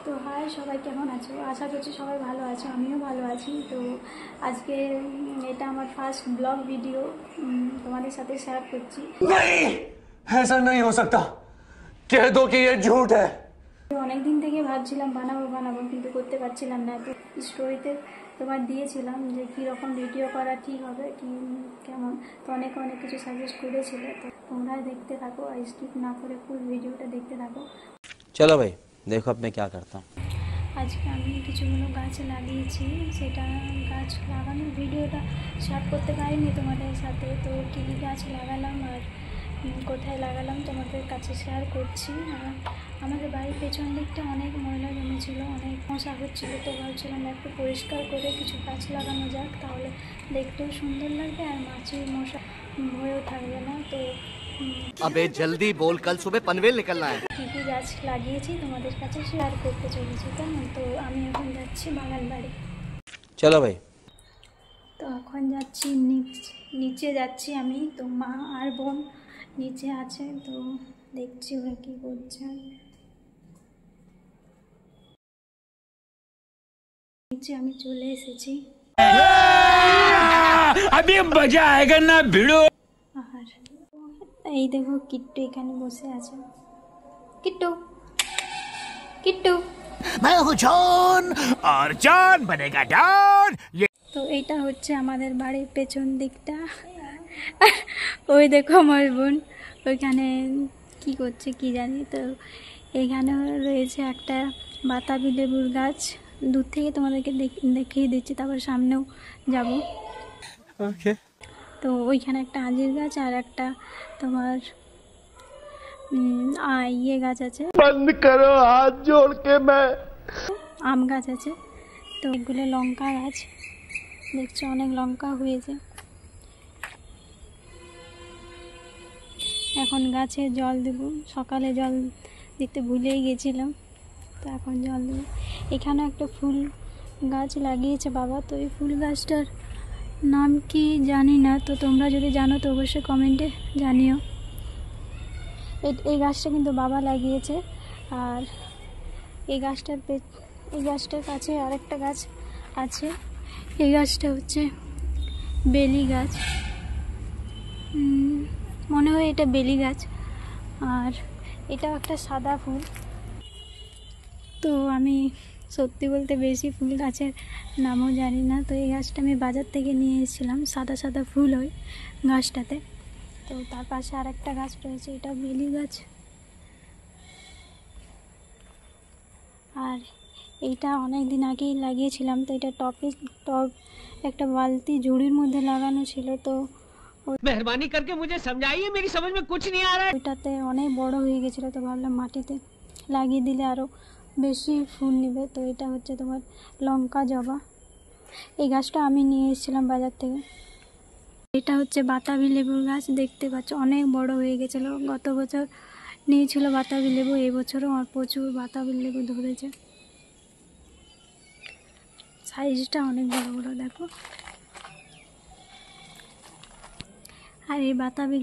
তো হাই সবাই কেমন আছো? আশা করছি সবাই ভালো আছো, আমিও ভালো আছি। তো আজকে এটা আমার ফার্স্ট ব্লগ ভিডিও তোমাদের সাথে শেয়ার করছি। नहीं, ऐसा नहीं हो सकता। कह दो कि ये झूठ है। অনেক দিন থেকে ভাবছিলাম বানাবো কিন্তু করতে পারছিলাম না। তো স্টোরিতে তোমার দিয়েছিলাম যে কীরকম ভিডিও করা ঠিক হবে, কি কেমন, তো অনেক কিছু সাজেস্ট করেছিলে। তো তোমরা দেখতে থাকো আর স্কিপ না করে ফুল ভিডিওটা দেখতে থাকো। चलो भाई देखो अब मैं क्या करता हूँ। আজকে আমি কিছুগুলো গাছ লাগিয়েছি, সেটা গাছ লাগানোর ভিডিওটা শেয়ার করতে পারিনি তোমাদের সাথে। তো কী কী গাছ লাগালাম আর কোথায় লাগালাম তোমাদের কাছে শেয়ার করছি। আর আমাদের বাড়ির পেছন দিকটা অনেক ময়লা জমেছিল, অনেক মশা হচ্ছিল। তো ভাবছিলাম একটু পরিষ্কার করে কিছু গাছ লাগানো যাক, তাহলে দেখতেও সুন্দর লাগবে আর মাছি মশা ভয়ও থাকবে না। তো अबे जल्दी बोल, कल सुबह पनवेल निकलना है। কী কী গাছ লাগিয়েছি তোমাদের কাছে শেয়ার করতে চলেছি, কেমন? তো আমি এখন যাচ্ছি বাগান বাড়ি। चलो भाई। তো এখন যাচ্ছি নিচে যাচ্ছি আমি। তো মা আর বোন নিচে আছে, তো দেখছি ওরা কী করছে। নিচে আমি চলে এসেছি। अभी मजा आएगा ना भिड़ो। আর এই দেখো কিট্টু এখানে বসে আছে। কিট্টু কিট্টু मैं हूँ जॉन और जॉन बनेगा डॉन। ये তো এইটা হচ্ছে আমাদের বাড়ির পেছন দিকটা। ওই দেখো আমার বোন ওইখানে কি করছে কি জানি। তো এখানে রয়েছে একটা বাতাবি লেবুর গাছ, দূর থেকে তোমাদেরকে দেখিয়ে দিচ্ছি, তারপর সামনেও যাব। ओके। তো ওইখানে একটা আঞ্জির গাছ আর একটা তোমার ইয়ে গাছ আছে, बंद करो हाथ जोड़ के मैं। আম গাছ আছে। তো এগুলো লঙ্কা গাছ, দেখছি অনেক লঙ্কা হয়েছে। এখন গাছে জল দেব, সকালে জল দিতে ভুলেই গেছিলাম, তো এখন জল দেব। এখানে একটা ফুল গাছ লাগিয়েছে বাবা। তো এই ফুল গাছটার নাম কি জানি না, তো তোমরা যদি জানো তো অবশ্যই কমেন্টে জানিও। এই গাছটা কিন্তু বাবা লাগিয়েছে। আর এই গাছটার কাছে আরেকটা গাছ আছে। এই গাছটা হচ্ছে বেলি গাছ, মনে হয় এটা বেলি গাছ। আর এটাও একটা সাদা ফুল। তো আমি সত্যি বলতে বেশি ফুল গাছের নামও জানি না। তো এই গাছটা আমি বাজার থেকে নিয়ে এসেছিলাম, সাদা সাদা ফুল হয় গাছটাতে। তো তার পাশে আরেকটা গাছ রয়েছে, এটা বেলি গাছ। আর এইটা অনেক দিন আগেই লাগিয়েছিলাম। তো এটা টব একটা বালতি ঝুড়ির মধ্যে লাগানো ছিল। তো मेहरबानी करके मुझे समझाइए, मेरी समझ में कुछ नहीं आ रहा है। ওইটাতে অনেক বড় হয়ে গেছিলো, তো ভাবলাম মাটিতে লাগিয়ে দিলে আরও বেশি ফুল নেবে। তো এটা হচ্ছে তোমার লঙ্কা জবা। এই গাছটা আমি নিয়ে এসেছিলাম বাজার থেকে। এটা হচ্ছে বাতাবি লেবুর গাছ, দেখতে পাচ্ছ অনেক বড় হয়ে গেছিলো। গত বছর নিয়েছিল বাতাবি লেবু, এই বছরও আমার প্রচুর বাতাবি লেবু ধরেছে। সাইজটা অনেক বড় বড় দেখো। আর এই বাতাবি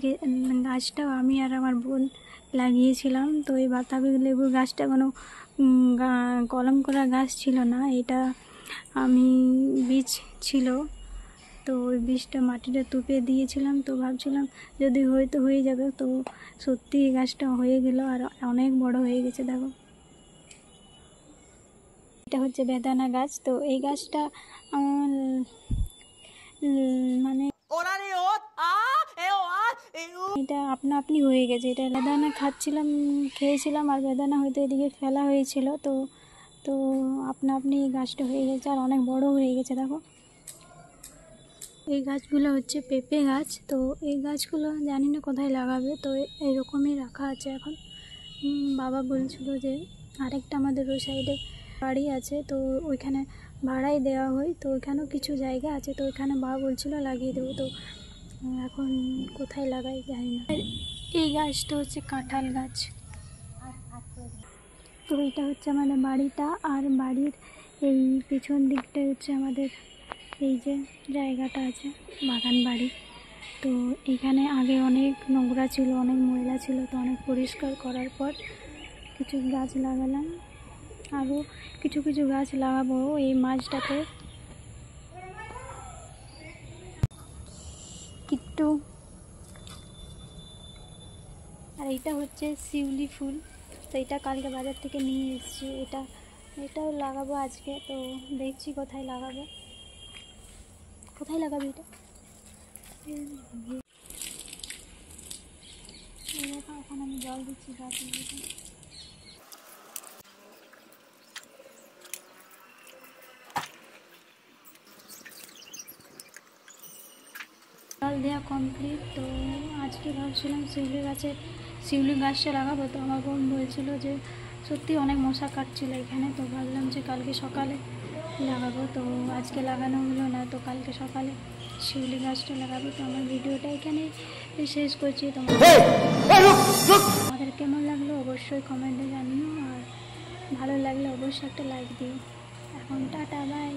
গাছটাও আমি আর আমার বোন লাগিয়েছিলাম। তো এই বাতাবি লেবুর গাছটা কোনো কলম করা গাছ ছিল না, এটা আমি বীজ ছিল। তো ওই বীজটা মাটিটা তুপে দিয়েছিলাম। তো ভাবছিলাম যদি হয়তো হয়ে যাবে। তো সত্যি এই গাছটা হয়ে গেল আর অনেক বড় হয়ে গেছে দেখো। এটা হচ্ছে বেদানা গাছ। তো এই গাছটা আমার মানে এটা আপনা আপনি হয়ে গেছে। এটা বেদানা খেয়েছিলাম আর বেদানা হয়তো এদিকে ফেলা হয়েছিল। তো তো আপনা আপনি এই গাছটা হয়ে গেছে আর অনেক বড় হয়ে গেছে দেখো। এই গাছগুলো হচ্ছে পেঁপে গাছ। তো এই গাছগুলো জানি না কোথায় লাগাবে, তো এরকমই রাখা আছে এখন। বাবা বলছিল যে আরেকটা আমাদের ওই সাইডে বাড়ি আছে, তো ওইখানে ভাড়াই দেওয়া হয়। তো ওইখানেও কিছু জায়গা আছে, তো ওইখানে বাবা বলছিল লাগিয়ে দেবো। তো এখন কোথায় লাগাই জানি না। এই গাছটা হচ্ছে কাঁঠাল গাছ। তো এটা হচ্ছে আমাদের বাড়িটা, আর বাড়ির এই পিছন দিকটা হচ্ছে আমাদের এই যে জায়গাটা আছে বাগান বাড়ি। তো এখানে আগে অনেক নোংরা ছিল, অনেক ময়লা ছিল। তো অনেক পরিষ্কার করার পর কিছু গাছ লাগালাম। আরও লাগাবো, কিছু কিছু গাছ লাগাবো এই মাছটাতে। কিট্টু, আর এটা হচ্ছে শিউলি ফুল, তো এটা কালকে বাজার থেকে নিয়ে এসেছি। এটাও লাগাবো আজকে, তো দেখছি কোথায় লাগাবো। কোথায় লাগাবি এটা? এখন আমি জল দিচ্ছি গাছগুলোতে। জল দেওয়া কমপ্লিট। তো আজকে ভাবছিলাম শিউলি গাছটা লাগাবো, তো আমার বোন বলছিল যে সত্যি অনেক মশা কাটছিল এখানে, তো ভাবলাম যে কালকে সকালে লাগাবো। তো আজকে লাগানো হলো না, তো কালকে সকালে শিউলি গাছটা লাগাবো। তো আমার ভিডিওটা এখানে শেষ করছি। তোমাদের কেমন লাগলো অবশ্যই কমেন্টে জানিও, আর ভালো লাগলে অবশ্যই একটা লাইক দিও। এখন টাটা, বাই।